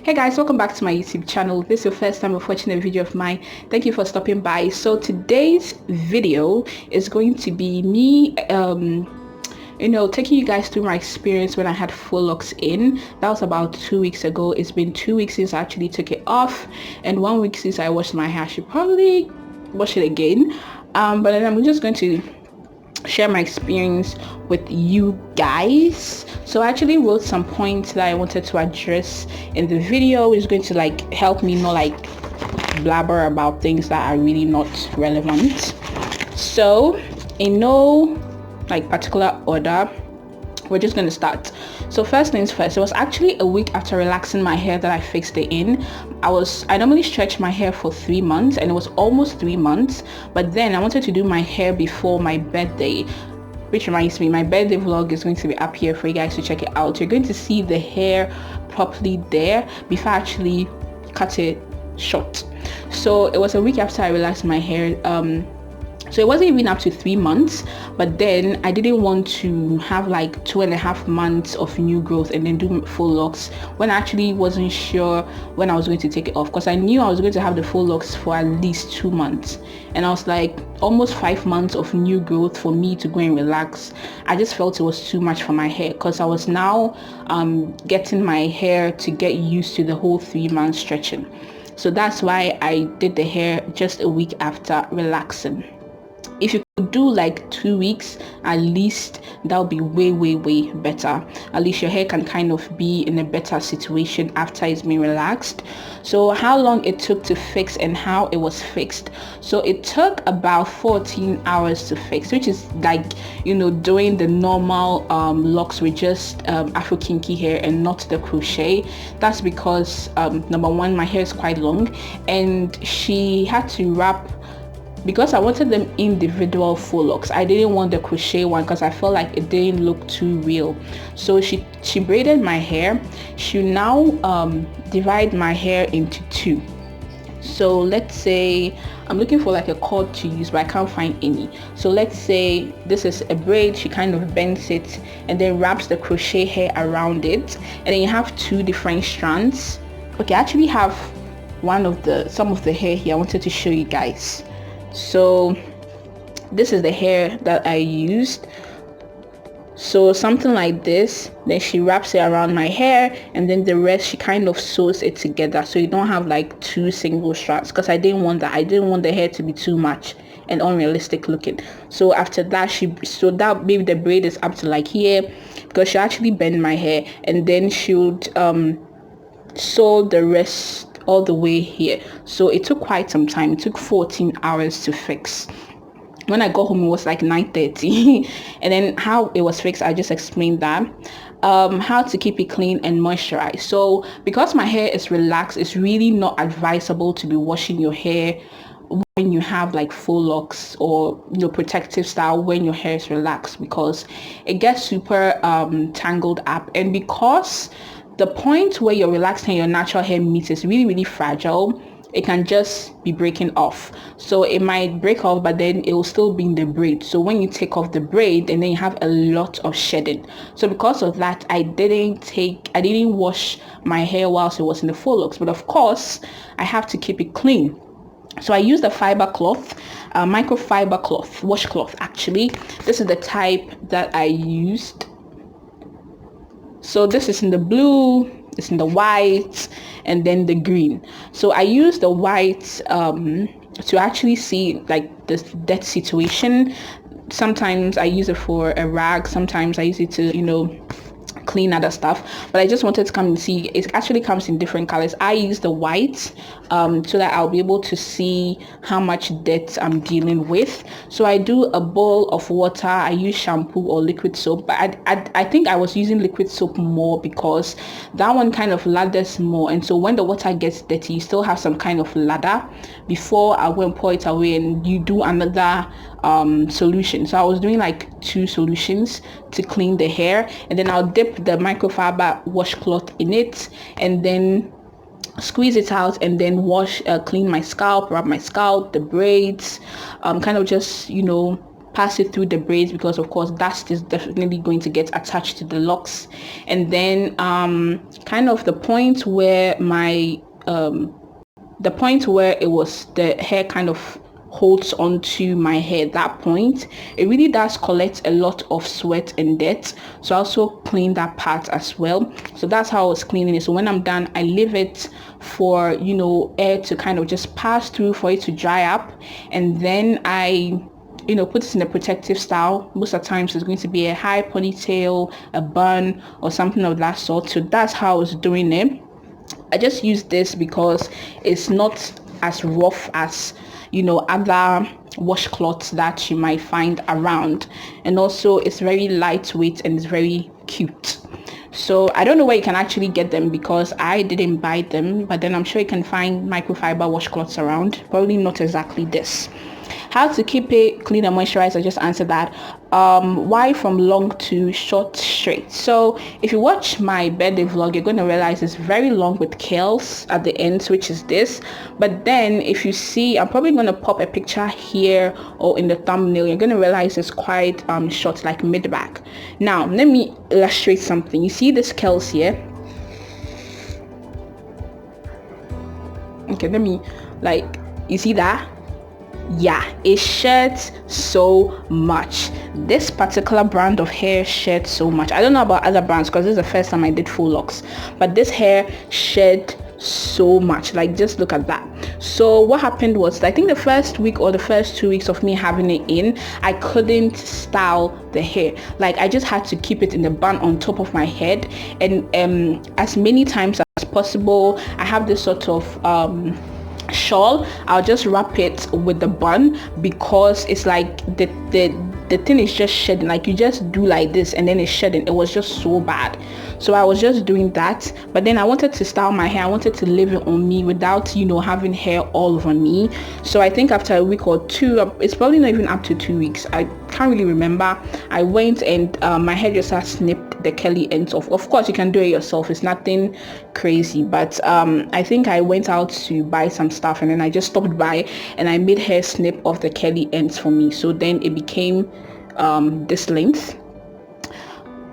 Hey guys, welcome back to my YouTube channel. If this is your first time of watching a video of mine, thank you for stopping by. So today's video is going to be me taking you guys through my experience when I had Faux Locs in. That was about 2 weeks ago. It's been 2 weeks since I actually took it off and 1 week since I washed my hair. I should probably wash it again, but then I'm just going to share my experience with you guys. So I actually wrote some points that I wanted to address in the video, which is going to help me not blabber about things that are really not relevant. So in no particular order, we're just going to start. So first things first, it was actually a week after relaxing my hair that I fixed it in. I normally stretch my hair for 3 months, and it was almost 3 months, but then I wanted to do my hair before my birthday, which reminds me, my birthday vlog is going to be up here for you guys to check it out. You're going to see the hair properly there before I actually cut it short. So it was a week after I relaxed my hair. So it wasn't even up to 3 months, but then I didn't want to have 2.5 months of new growth and then do Faux Locs when I actually wasn't sure when I was going to take it off, because I knew I was going to have the Faux Locs for at least 2 months, and I was almost 5 months of new growth for me to go and relax. I just felt it was too much for my hair, because I was now getting my hair to get used to the whole 3 month stretching. So that's why I did the hair just a week after relaxing. If you could do 2 weeks at least, that would be way better. At least your hair can kind of be in a better situation after it's been relaxed. So how long it took to fix and how it was fixed. So it took about 14 hours to fix, which is doing the normal locks with just Afro kinky hair and not the crochet. That's because number one, my hair is quite long, and she had to wrap, because I wanted them individual Faux Locs. I didn't want the crochet one because I felt like it didn't look too real. So she braided my hair. She now divide my hair into two. So let's say I'm looking for a cord to use, but I can't find any. So let's say this is a braid. She kind of bends it and then wraps the crochet hair around it, and then you have 2 different strands. Okay, I actually have some of the hair here. I wanted to show you guys. So this is the hair that I used. So something like this, then she wraps it around my hair, and then the rest she kind of sews it together, so you don't have 2 single strands, because I didn't want that. I didn't want the hair to be too much and unrealistic looking. So after that, that maybe the braid is up to here, because she actually bend my hair, and then she would sew the rest all the way here. So it took quite some time. It took 14 hours to fix. When I got home, it was 9:30 and then how it was fixed, I just explained that. How to keep it clean and moisturized. So because my hair is relaxed, it's really not advisable to be washing your hair when you have Faux Locs or protective style when your hair is relaxed, because it gets super tangled up, and because the point where your relaxed hair and your natural hair meets is really fragile, it can just be breaking off. So it might break off, but then it will still be in the braid. So when you take off the braid, and then you have a lot of shedding. So because of that, I didn't wash my hair whilst it was in the Faux Locs, but of course I have to keep it clean. So I used a fiber cloth, microfiber cloth, washcloth actually. This is the type that I used. So this is in the blue, it's in the white, and then the green. So I use the white to actually see this dead situation. Sometimes I use it for a rag, sometimes I use it to clean other stuff, but I just wanted to come and see. It actually comes in different colors. I use the white so that I'll be able to see how much dirt I'm dealing with. So I do a bowl of water. I use shampoo or liquid soap, but I think I was using liquid soap more because that one kind of lathers more, and so when the water gets dirty, you still have some kind of lather before I go and pour it away and you do another solution. So I was doing 2 solutions to clean the hair, and then I'll dip the microfiber washcloth in it and then squeeze it out, and then clean my scalp, rub my scalp, the braids, kind of just pass it through the braids, because of course dust is definitely going to get attached to the locks. And then kind of the point where it was the hair kind of holds onto my hair, that point, it really does collect a lot of sweat and dirt. So I also clean that part as well. So that's how I was cleaning it. So when I'm done, I leave it for, you know, air to kind of just pass through, for it to dry up, and then I, you know, put it in a protective style. Most of the times it's going to be a high ponytail, a bun, or something of that sort. So that's how I was doing it. I just use this because it's not as rough as, you know, other washcloths that you might find around, and also it's very lightweight and it's very cute. So I don't know where you can actually get them, because I didn't buy them, but then I'm sure you can find microfiber washcloths around. Probably not exactly this. How to keep it clean and moisturized, I just answered that. Why from long to short straight? So if you watch my birthday vlog, you're going to realize it's very long with curls at the end, which is this. But then if you see, I'm probably going to pop a picture here or in the thumbnail, you're going to realize it's quite short, like mid back. Now let me illustrate something. You see this curls here? Okay, let me, like, you see that? Yeah, it sheds so much. This particular brand of hair sheds so much. I don't know about other brands, because this is the first time I did Faux Locs, but this hair shed so much. Like, just look at that. So what happened was, I think the first week or the first 2 weeks of me having it in, I couldn't style the hair. Like, I just had to keep it in the bun on top of my head, and as many times as possible, I have this sort of shawl. I'll just wrap it with the bun, because it's like the thing is just shedding. Like, you just do like this and then it's shedding. It was just so bad. So I was just doing that. But then I wanted to style my hair. I wanted to leave it on me without, you know, having hair all over me. So I think after a week or two, it's probably not even up to 2 weeks, I can't really remember, I went and my hairdresser snipped the curly ends off. Of course you can do it yourself, it's nothing crazy, but I think I went out to buy some stuff, and then I just stopped by and I made her snip off the curly ends for me. So then it became this length.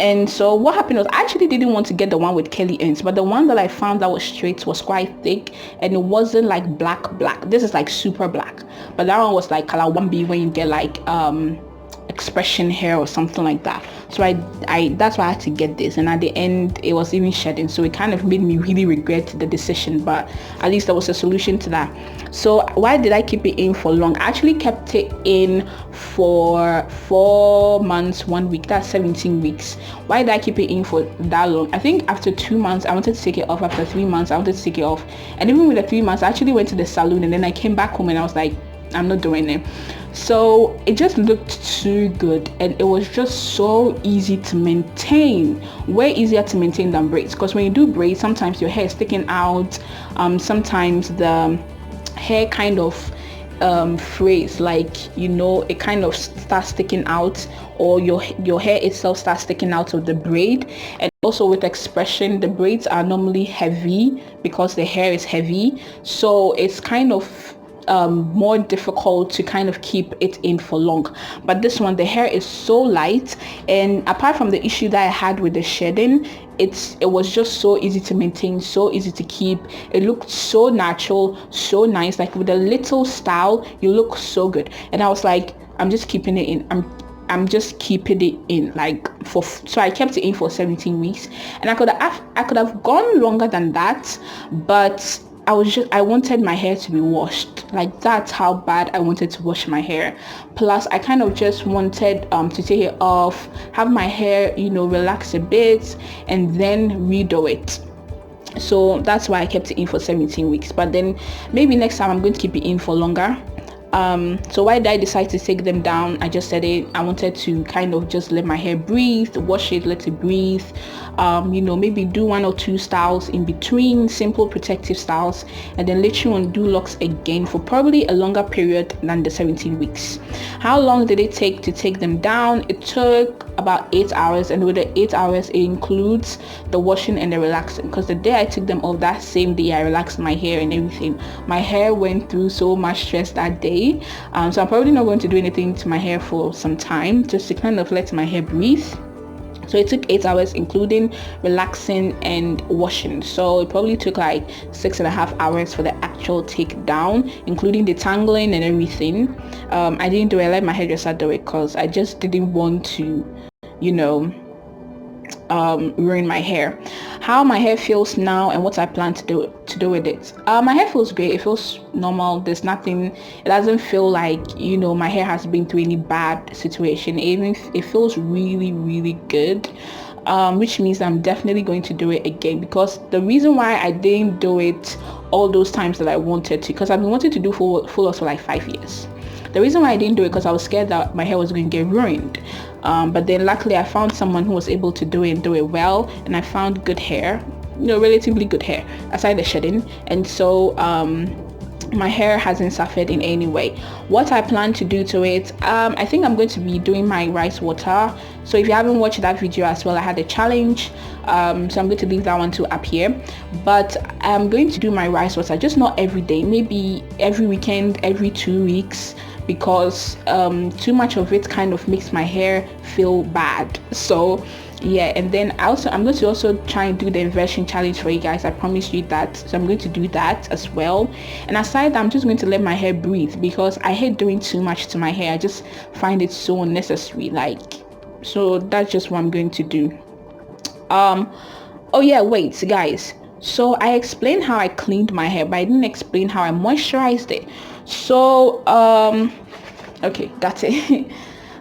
And so what happened was, I actually didn't want to get the one with curly ends, but the one that I found that was straight was quite thick, and it wasn't like black. This is like super black, but that one was like color 1B, when you get like expression hair or something like that. So I that's why I had to get this, and at the end it was even shedding, so it kind of made me really regret the decision, but at least there was a solution to that. So why did I keep it in for long? I actually kept it in for 4 months 1 week, that's 17 weeks. Why did I keep it in for that long? I think after 2 months I wanted to take it off, after 3 months I wanted to take it off, and even with the 3 months I actually went to the salon, and then I came back home and I was like, I'm not doing it. So it just looked too good, and it was just so easy to maintain, way easier to maintain than braids, because when you do braids, sometimes your hair is sticking out, sometimes the hair kind of frays, like, you know, it kind of starts sticking out, or your hair itself starts sticking out of the braid. And also with expression, the braids are normally heavy because the hair is heavy, so it's kind of more difficult to kind of keep it in for long. But this one, the hair is so light, and apart from the issue that I had with the shedding, it was just so easy to maintain, so easy to keep. It looked so natural, so nice. Like, with a little style, you look so good. And I was like, I'm just keeping it in. I'm just keeping it in, like, so I kept it in for 17 weeks, and I could have gone longer than that, but I wanted my hair to be washed. Like, that's how bad I wanted to wash my hair. Plus, I kind of just wanted to take it off, have my hair, you know, relax a bit, and then redo it. So that's why I kept it in for 17 weeks. But then maybe next time I'm going to keep it in for longer. So why did I decide to take them down? I just said it, I wanted to kind of just let my hair breathe, wash it, let it breathe, you know, maybe do 1 or 2 styles in between, simple protective styles, and then later on do locks again for probably a longer period than the 17 weeks. How long did it take to take them down? It took about 8 hours, and with the 8 hours it includes the washing and the relaxing, because the day I took them off, that same day I relaxed my hair and everything. My hair went through so much stress that day, day. So I'm probably not going to do anything to my hair for some time, just to kind of let my hair breathe. So it took 8 hours, including relaxing and washing. So it probably took like 6.5 hours for the actual take down, including detangling and everything. I didn't do it. I let my hairdresser do it because I just didn't want to, you know, ruin my hair. How my hair feels now and what I plan to do with it. My hair feels great. It feels normal. There's nothing, it doesn't feel like, you know, my hair has been through any bad situation. Even it feels really, really good. Which means I'm definitely going to do it again, because the reason why I didn't do it all those times that I wanted to, because I've been wanting to do Faux Locs for like 5 years. The reason why I didn't do it because I was scared that my hair was going to get ruined. But then luckily I found someone who was able to do it and do it well, and I found good hair, you know, relatively good hair aside the shedding. And so my hair hasn't suffered in any way. What I plan to do to it, I think I'm going to be doing my rice water. So if you haven't watched that video as well, I had a challenge, so I'm going to leave that one too up here. But I'm going to do my rice water, just not every day, maybe every weekend, every 2 weeks, because too much of it kind of makes my hair feel bad. So yeah, and then I'm going to also try and do the inversion challenge for you guys. I promise you that. So I'm going to do that as well. And aside that, I'm just going to let my hair breathe, because I hate doing too much to my hair. I just find it so unnecessary. So that's just what I'm going to do. Oh yeah, wait guys, so I explained how I cleaned my hair, but I didn't explain how I moisturized it. So okay, that's it.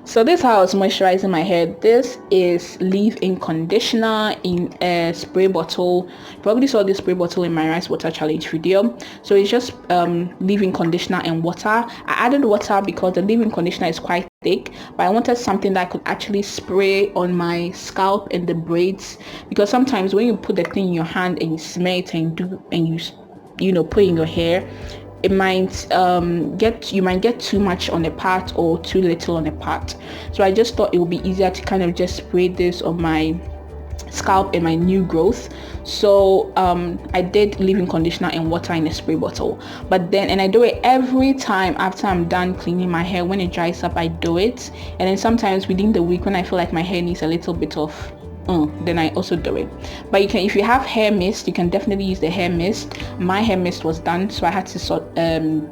So this is how I was moisturizing my hair. This is leave-in conditioner in a spray bottle. You probably saw this spray bottle in my rice water challenge video. So it's just leave-in conditioner and water. I added water because the leave-in conditioner is quite thick, but I wanted something that I could actually spray on my scalp and the braids, because sometimes when you put the thing in your hand and you smell it and you know, put in your hair, it might you might get too much on a part or too little on a part. So I just thought it would be easier to kind of just spray this on my scalp and my new growth. So I did leave-in conditioner and water in a spray bottle, but then, and I do it every time after I'm done cleaning my hair. When it dries up, I do it, and then sometimes within the week when I feel like my hair needs a little bit of then I also do it. But you can, if you have hair mist, you can definitely use the hair mist. My hair mist was done, so I had to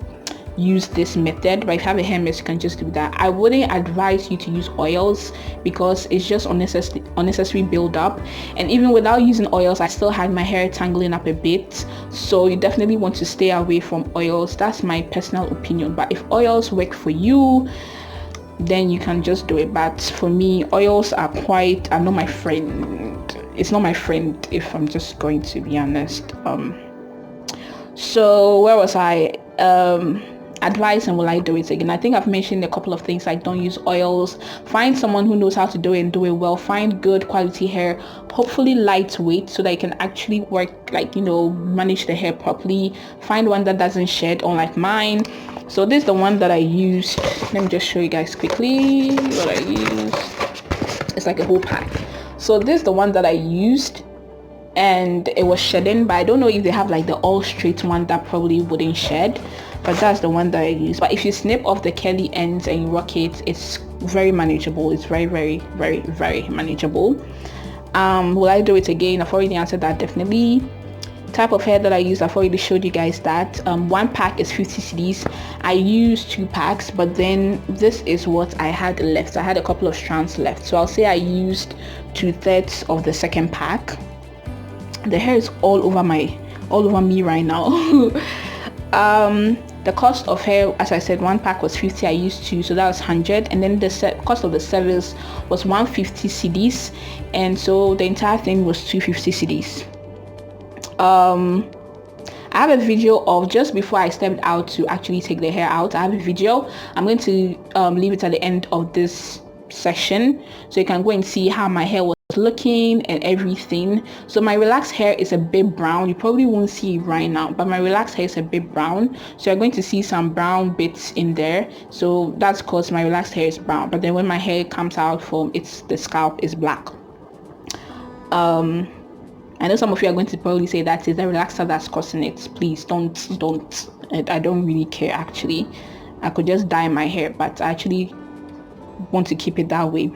use this method. But if you have a hair mist, you can just do that. I wouldn't advise you to use oils, because it's just unnecessary build up, and even without using oils, I still had my hair tangling up a bit. So you definitely want to stay away from oils. That's my personal opinion. But if oils work for you, then you can just do it. But for me, oils are not my friend. It's not my friend, if I'm just going to be honest. So where was I? Advice, and will I do it again? I think I've mentioned a couple of things, like don't use oils. Find someone who knows how to do it and do it well. Find good quality hair, hopefully lightweight, so that you can actually work, like, you know, manage the hair properly. Find one that doesn't shed, unlike mine. So this is the one that I used. Let me just show you guys quickly what I used. It's like a whole pack. So this is the one that I used, and it was shedding, but I don't know if they have like the all straight one that probably wouldn't shed, but that's the one that I use. But if you snip off the curly ends and you rock it, it's very manageable. It's very, very, very, very manageable. Will I do it again? I've already answered that. Definitely. Type of hair that I use, I've already showed you guys that. One pack is 50 cedis. I used 2 packs, but then this is what I had left. I had a couple of strands left, so I'll say I used 2/3 of the second pack. The hair is all over me right now. The cost of hair, as I said, 1 pack was 50. I used 2, so that was 100, and then the cost of the service was 150 cedis, and so the entire thing was 250 cedis. I have a video of just before I stepped out to actually take the hair out. I have a video. I'm going to leave it at the end of this section, so you can go and see how my hair was looking and everything. So my relaxed hair is a bit brown. You probably won't see it right now, but my relaxed hair is a bit brown, so you're going to see some brown bits in there. So that's because my relaxed hair is brown, but then when my hair comes out from the scalp is black. I know some of you are going to probably say that is the relaxer that's causing it. Please don't. I don't really care, actually. I could just dye my hair, but I actually want to keep it that way.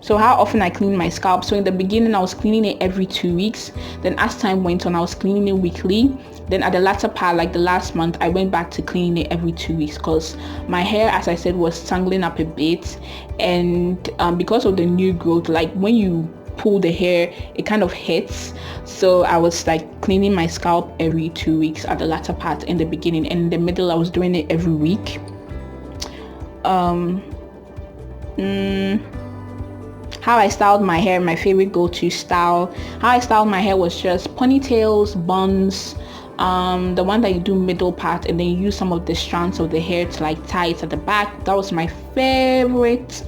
So how often I clean my scalp. So in the beginning, I was cleaning it every 2 weeks. Then as time went on, I was cleaning it weekly. Then at the latter part, like the last month, I went back to cleaning it every 2 weeks because my hair, as I said, was tangling up a bit. And because of the new growth, like when you pull the hair, it kind of hits. So I was like cleaning my scalp every 2 weeks at the latter part in the beginning. And in the middle, I was doing it every week. How I styled my hair, my favorite go-to style. How I styled my hair was just ponytails, buns, the one that you do middle part, and then you use some of the strands of the hair to like tie it at the back. That was my favorite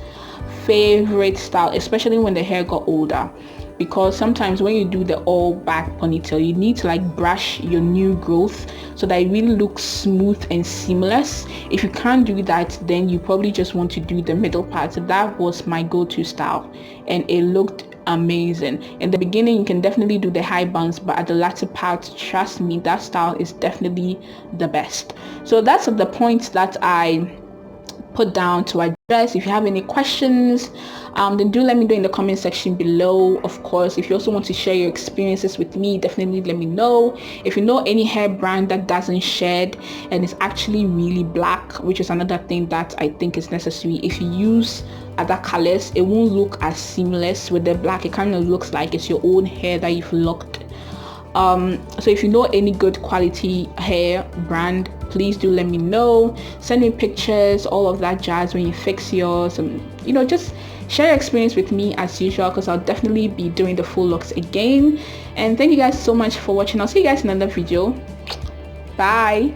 style, especially when the hair got older, because sometimes when you do the all back ponytail, you need to like brush your new growth so that it really looks smooth and seamless. If you can't do that, then you probably just want to do the middle part. So that was my go-to style, and it looked amazing. In the beginning, you can definitely do the high buns, but at the latter part, trust me, that style is definitely the best. So that's the points that I put down to address. If you have any questions, then do let me know in the comment section below. Of course, if you also want to share your experiences with me, definitely let me know. If you know any hair brand that doesn't shed and is actually really black, which is another thing that I think is necessary, if you use other colors, it won't look as seamless. With the black, it kind of looks like it's your own hair that you've locked. So if you know any good quality hair brand, please do let me know. Send me pictures, all of that jazz when you fix yours, and just share your experience with me as usual, because I'll definitely be doing the full looks again. And thank you guys so much for watching. I'll see you guys in another video. Bye.